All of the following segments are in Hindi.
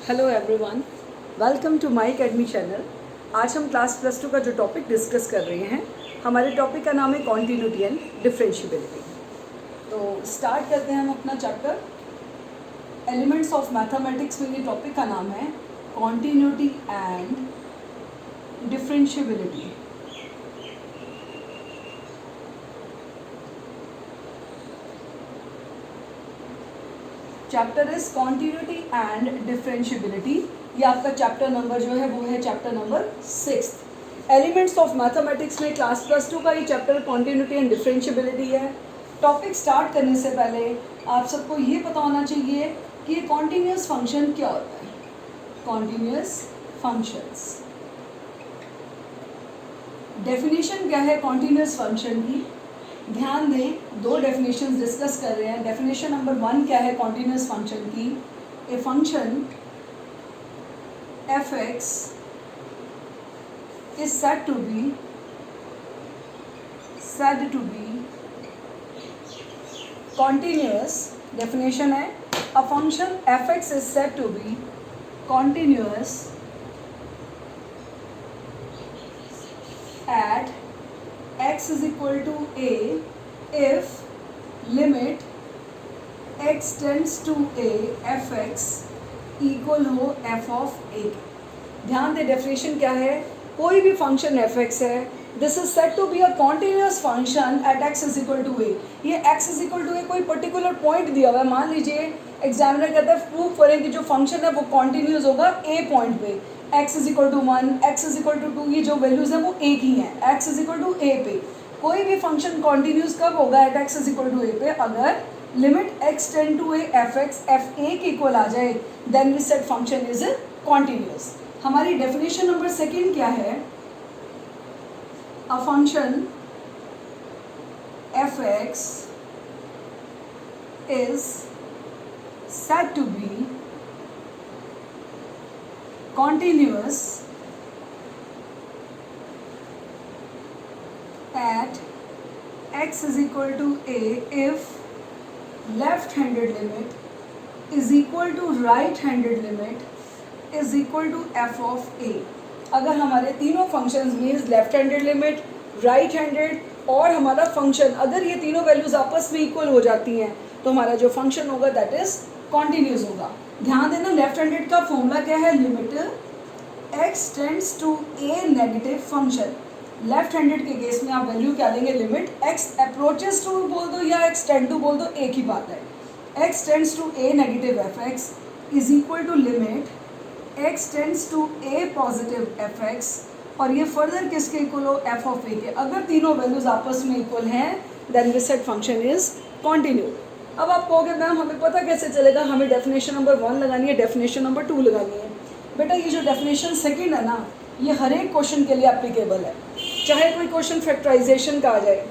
Hello everyone, welcome to my academy channel. आज हम क्लास +2 का जो टॉपिक डिस्कस कर रहे हैं, हमारे टॉपिक का नाम है कॉन्टिन्यूटी एंड डिफरेंशिएबिलिटी। तो स्टार्ट करते हैं हम अपना चैप्टर एलिमेंट्स ऑफ मैथमेटिक्स में। ये टॉपिक का नाम है continuity and differentiability. Chapter is continuity and differentiability. ये आपका चैप्टर नंबर जो है वो है chapter number 6। Elements of mathematics में क्लास +2 का ये चैप्टर कॉन्टिन्यूटी एंड डिफरेंशिएबिलिटी है। टॉपिक स्टार्ट करने से पहले आप सबको ये पता होना चाहिए कि ये कॉन्टिन्यूस फंक्शन क्या होता है। कॉन्टिन्यूस फंक्शंस, डेफिनेशन क्या है कॉन्टिन्यूस फंक्शन की। ध्यान दें, दो डेफिनेशंस डिस्कस कर रहे हैं। डेफिनेशन नंबर 1 क्या है कॉन्टिन्यूस फंक्शन की। A function F X is said to be continuous। Definition है a function F X is said to be continuous at x is equal to a if limit x tends to a fx equal हो f of a। ध्यान दे, डेफिनेशन क्या है। कोई भी फंक्शन fx है, this is said to be a continuous function at x is equal to a। ये x is equal to a कोई पर्टिकुलर पॉइंट दिया हुआ है। मान लीजिए एग्जामिनर कहता है प्रूव करें कि जो फंक्शन है वो कॉन्टिन्यूस होगा a पॉइंट पे। x is equal to 1, x is equal to 2, ये जो वैल्यूज हैं वो एक ही हैं। x is equal to a पे कोई भी फंक्शन कॉन्टिन्यूस कब होगा at x is equal to a पे, अगर limit x tend to a fx f a के इक्वल आ जाए, then we said function is continuous. हमारी डेफिनेशन नंबर 2 क्या है। A function fx is said to be continuous at x is equal to a if left-handed limit is equal to right-handed limit is equal to f of a। अगर हमारे तीनों functions means left handed limit, right handed और हमारा फंक्शन, अगर ये तीनों वैल्यूज आपस में इक्वल हो जाती हैं तो हमारा जो फंक्शन होगा दैट इज कॉन्टिन्यूस होगा। ध्यान देना, लेफ्ट हैंडेड का फॉर्मूला क्या है। Limit x tends to a negative function. Left handed के केस में आप वैल्यू क्या लेंगे, लिमिट x अप्रोचेस टू बोल दो या x टेंड टू बोल दो, एक ही बात है। x tends to a negative fx is equal to limit x tends to a positive fx, और ये फर्दर किसके इक्वल हो, f ऑफ a के। अगर तीनों वैल्यूज आपस में इक्वल हैं then we said function is continue. अब आप कहोगे मैम हमें पता कैसे चलेगा, हमें डेफिनेशन नंबर 1 लगानी है, डेफिनेशन नंबर 2 लगानी है। बेटा ये जो डेफिनेशन 2 है ना, ये हर एक क्वेश्चन के लिए एप्लीकेबल है। चाहे कोई क्वेश्चन फैक्टराइजेशन का आ जाए,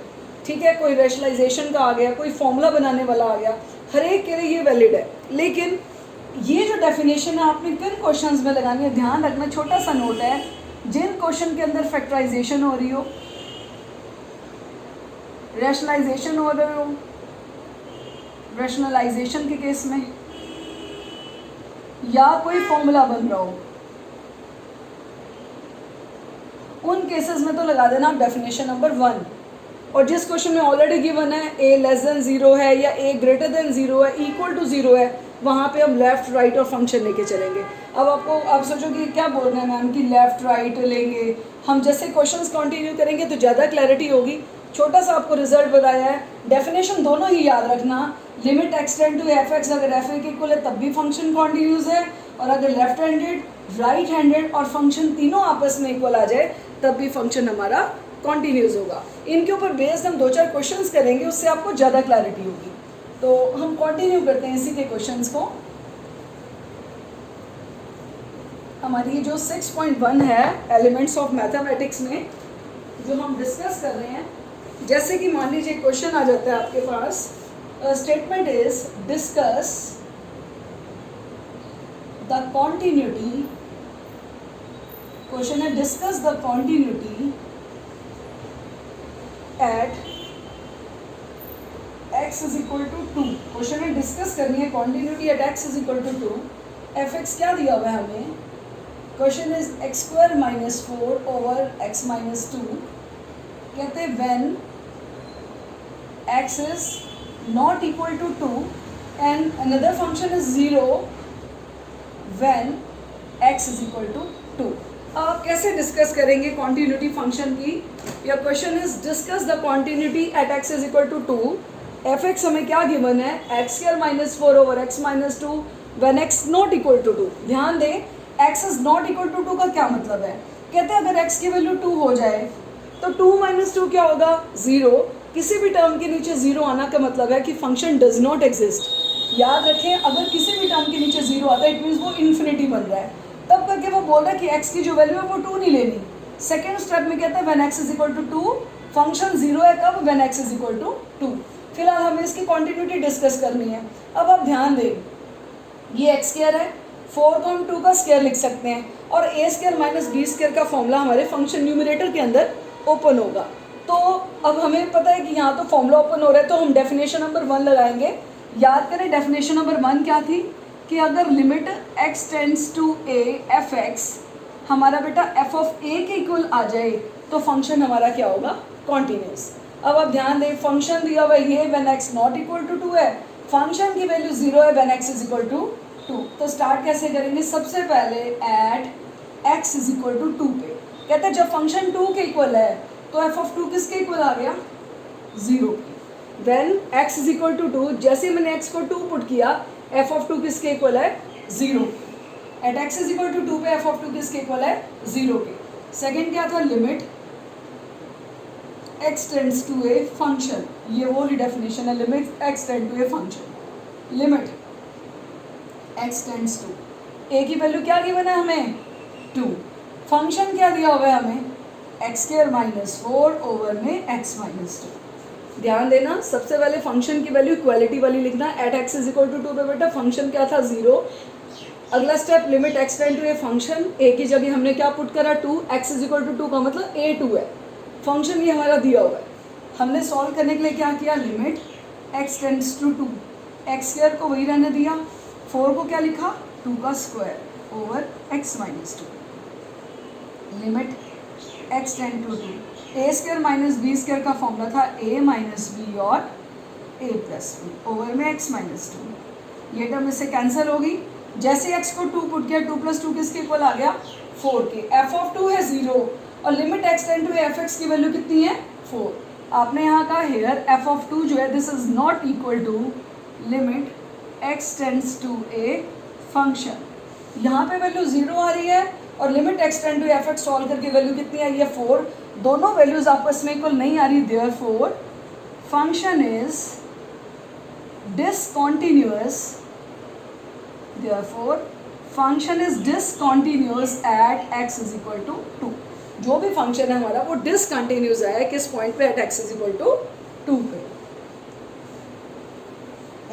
ठीक है, कोई रेशनलाइजेशन का आ गया, कोई फॉर्मूला बनाने वाला आ गया, हर एक के लिए ये वैलिड है। लेकिन ये जो डेफिनेशन है आपने किन क्वेश्चंस में लगानी है, ध्यान रखना, छोटा सा नोट है। जिन क्वेश्चन के अंदर फैक्टराइजेशन हो रही हो, रेशनलाइजेशन हो रही हो, रैशनलाइजेशन के केस में, या कोई फॉर्मूला बन रहा हो, उन केसेस में तो लगा देना आप डेफिनेशन नंबर 1। और जिस क्वेश्चन में ऑलरेडी गिवन है a लेस देन 0 है या a ग्रेटर देन 0 है, इक्वल टू 0 है, वहाँ पे हम लेफ्ट राइट और फंक्शन लेके चलेंगे। अब आपको आप सोचोगे क्या बोल रहे हैं मैम कि लेफ्ट राइट लेंगे, हम जैसे क्वेश्चंस कंटिन्यू करेंगे तो ज़्यादा क्लैरिटी होगी। छोटा सा आपको रिजल्ट बताया है, डेफिनेशन दोनों ही याद रखना। Limit x tend to f x अगर एफ ए के इक्वल है तब भी फंक्शन कॉन्टिन्यूस है, और अगर लेफ्ट हैंडेड, राइट हैंडेड और फंक्शन तीनों आपस में इक्वल आ जाए तब भी फंक्शन हमारा कॉन्टिन्यूस होगा। इनके ऊपर बेस्ड हम 2-4 क्वेश्चंस करेंगे, उससे आपको ज़्यादा क्लैरिटी होगी। तो हम कंटिन्यू करते हैं इसी के क्वेश्चंस को। हमारी जो 6.1 है एलिमेंट्स ऑफ मैथमेटिक्स में जो हम डिस्कस कर रहे हैं, जैसे कि मान लीजिए क्वेश्चन आ जाता है आपके पास, statement is discuss the continuity. Question है discuss the continuity at x is equal to 2। Question है डिस्कस करनी है continuity at x is equal to 2 F X क्या दिया हुआ है हमें, question is X square minus 4 over x minus 2, कहते हैं when X is not equal to 2 and another function is 0 when X is equal to 2। आप कैसे डिस्कस करेंगे कॉन्टिन्यूटी फंक्शन की, या question is discuss the continuity at x is equal to 2। F x हमें क्या गिवन है, x square minus 4 over x minus 2 when x not equal to 2। ध्यान दें, x is not equal to 2 का क्या मतलब है, कहते हैं अगर एक्स की वैल्यू 2 हो जाए तो 2 माइनस 2 क्या होगा, 0। किसी भी टर्म के नीचे 0 आना का मतलब है कि फंक्शन डज नॉट एग्जिस्ट। याद रखें, अगर किसी भी टर्म के नीचे 0 आता है इट मीन्स वो इन्फिनिटी बन रहा है, तब करके वो बोल रहा है कि x की जो वैल्यू है वो 2 नहीं लेनी। सेकेंड स्टेप में कहते हैं when x is equal to 2, function 0 है कब, when x is equal to 2। फिलहाल हमें इसकी क्वांटिटी डिस्कस करनी है। अब आप ध्यान दें, ये एक्स स्क्वायर है, 4 को हम 2 का स्क्वायर लिख सकते हैं, और ए स्क्वायर माइनस बी स्क्वायर का फॉर्मूला हमारे फंक्शन न्यूमरेटर के अंदर ओपन होगा। तो अब हमें पता है कि यहाँ तो फॉर्मूला ओपन हो रहा है, तो हम डेफिनेशन नंबर 1 लगाएंगे। याद करें डेफिनेशन नंबर 1 क्या थी, कि अगर limit x tends to a f x हमारा बेटा f ऑफ a के इक्वल आ जाए तो फंक्शन हमारा क्या होगा, कॉन्टिन्यूस। अब आप ध्यान दें, फंक्शन दिया हुआ ये when x not equal to 2 है, फंक्शन की वैल्यू 0 है when x is equal to 2। तो स्टार्ट कैसे करेंगे, सबसे पहले at x is equal to 2 पे कहते हैं जब फंक्शन 2 के इक्वल है तो f ऑफ 2 किसके इक्वल आ गया, 0 के। When x is equal to 2, जैसे मैंने x को 2 पुट किया, f ऑफ 2 किसके इक्वल है, 0। At x is equal to 2 पे f ऑफ 2 किसके इक्वल है, 0 के। सेकेंड क्या था, limit x tends to a function, ये वो ही डेफिनेशन है, limit x tend to a function, limit x tends to a की वैल्यू क्या गिवन है हमें, 2। फंक्शन क्या दिया हुआ है हमें, एक्स स्क्वायर माइनस 4 ओवर में x माइनस 2। ध्यान देना, सबसे पहले फंक्शन की वैल्यू इक्वालिटी वाली लिखना, at x is equal to 2 पे बेटा फंक्शन क्या था, 0। अगला step limit x tend to a function, a की जगह हमने क्या पुट करा, 2, x इज इक्वल टू 2 का मतलब a 2 है, फंक्शन ये हमारा दिया हुआ है। हमने सॉल्व करने के लिए क्या किया, limit x tends to 2, x square को वही रहने दिया, 4 को क्या लिखा, 2 का square over x minus 2, limit x tend to 2, a square minus b square का फॉर्मूला था a माइनस बी और a प्लस बी ओवर में x माइनस 2, ये टर्म इससे कैंसिल होगी। जैसे x को 2 पुट किया, 2 प्लस 2 किसके इक्वल आ गया, 4 के। f ऑफ 2 है 0 और limit x tend to f x की वैल्यू कितनी है, 4। आपने यहाँ कहा हेयर f ऑफ 2 जो है this is not equal to limit x tends to a function, यहाँ पे वैल्यू 0 आ रही है और limit x tend to f x solve करके वैल्यू कितनी आई है, 4। दोनों वैल्यूज आपस में इक्वल नहीं आ रही, therefore function is discontinuous, therefore function is discontinuous at x is equal to 2। जो भी फंक्शन है हमारा वो डिसकंटिन्यूअस है किस पॉइंट पे, at x is equal to 2 पे।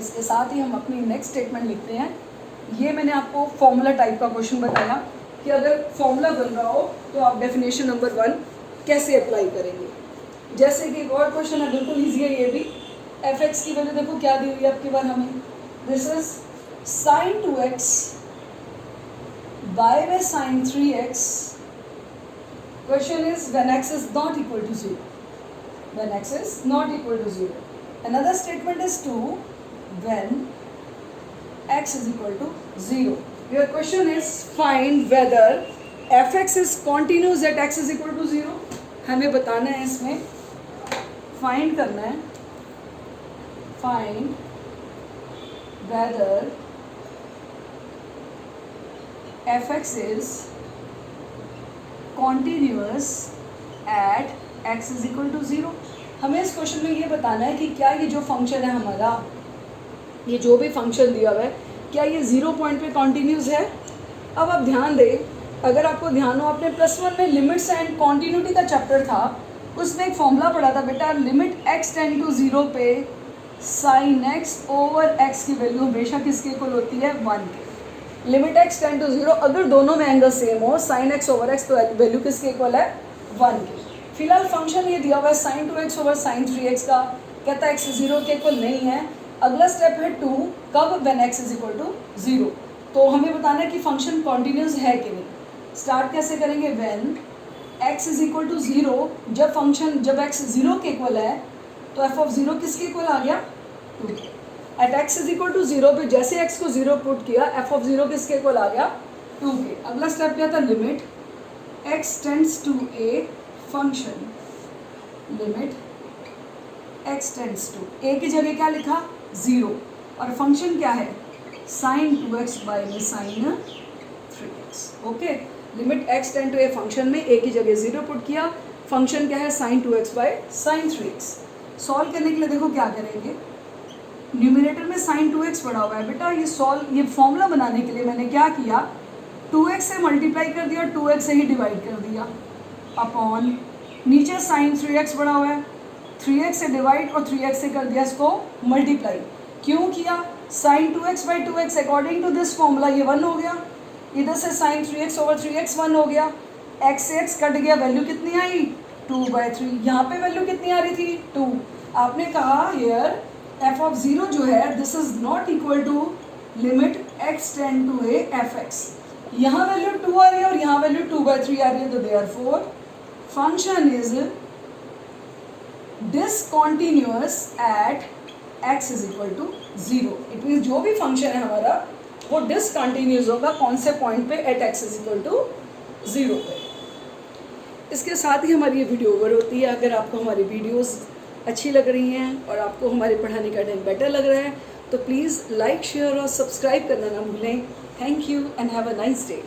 इसके साथ ही हम अपनी नेक्स्ट स्टेटमेंट लिखते हैं। ये मैंने आपको फॉर्मूला टाइप का क्वेश्चन बताया कि अगर फॉर्मूला बन रहा हो तो आप डेफिनेशन नंबर 1 कैसे अप्लाई करेंगे। जैसे कि एक और क्वेश्चन है, बिल्कुल ईजी है ये भी। एफ एक्स की वैल्यू देखो क्या दी हुई है आपकी बार हमें, this is sine 2x by में sine 3x। Question is when x is not equal to 0, when x is not equal to 0। Another statement is 2 when x is equal to 0. Your question is find whether f(x) is continuous at x is equal to 0. हमें बताना है, इसमें find करना है, find whether f(x) is continuous at x is equal to 0. हमें इस क्वेश्चन में ये बताना है कि क्या ये जो फंक्शन है हमारा, ये जो भी फंक्शन दिया हुआ है, क्या ये 0 पॉइंट पे कॉन्टिन्यूस है। अब आप ध्यान दें, अगर आपको ध्यान हो, आपने +1 में लिमिट्स एंड कॉन्टिन्यूटी का चैप्टर था, उसमें एक फॉर्मूला पढ़ा था बेटा, लिमिट x टेंड टू 0 पे साइन x ओवर x की वैल्यू हमेशा किसके इक्वल होती है, 1 के। लिमिट x टेंड टू 0, अगर दोनों में एंगल सेम हो, साइन x ओवर x, तो वैल्यू किसके इक्वल है, 1 के। फिलहाल फंक्शन ये दिया हुआ है sine 2x over sign 3x का, कहता है x 0 के इक्वल नहीं है। अगला स्टेप है 2, कब, when x is equal to 0। तो हमें बताना है कि फंक्शन कॉन्टिन्यूस है कि नहीं। स्टार्ट कैसे करेंगे, when x is equal to 0, जब x 0 के इक्वल है तो f ऑफ 0 किसके इक्वल आ गया, 2 के। At x is equal to 0 पे जैसे x को 0 पुट किया, f ऑफ 0 किसके इक्वल आ गया, 2 के। अगला स्टेप क्या था, limit x tends to a function, limit x tends to a की जगह क्या लिखा, 0, और फंक्शन क्या है, साइन 2x बाई में sine 3x। Okay, limit x tend to a function में a की जगह 0 पुट किया, फंक्शन क्या है, sine 2x by sine 3x। Solve करने के लिए देखो क्या करेंगे, न्यूमिनेटर में साइन 2x पड़ा हुआ है बेटा, ये फॉर्मूला बनाने के लिए मैंने क्या किया, 2x से मल्टीप्लाई कर दिया और 2x से ही डिवाइड कर दिया, अपॉन नीचे साइन 3x पड़ा हुआ है, 3x से डिवाइड और 3x से कर दिया इसको मल्टीप्लाई। क्यों किया, sine 2x by 2x according to this formula ये 1 हो गया, इधर से साइन 3x ओवर 3x 1 हो गया, x से x कट गया, वैल्यू कितनी आई, 2/3। यहाँ पे वैल्यू कितनी आ रही थी, 2। आपने कहा हियर f ऑफ 0 जो है, this is not equal to limit x tend to a f x. यहाँ वैल्यू 2 आ रही है और यहाँ वैल्यू 2/3 आ रही है, तो therefore function is discontinuous at x is equal to 0। It means जो भी फंक्शन है हमारा वो डिसकंटिन्यूअस होगा कौन से पॉइंट पे, at x is equal to 0 पे। इसके साथ ही हमारी ये वीडियो ओवर होती है। अगर आपको हमारी वीडियोस अच्छी लग रही हैं और आपको हमारे पढ़ाने का ढंग बेटर लग रहा है तो प्लीज़ लाइक, शेयर और सब्सक्राइब करना ना भूलें। Thank you and have a nice day.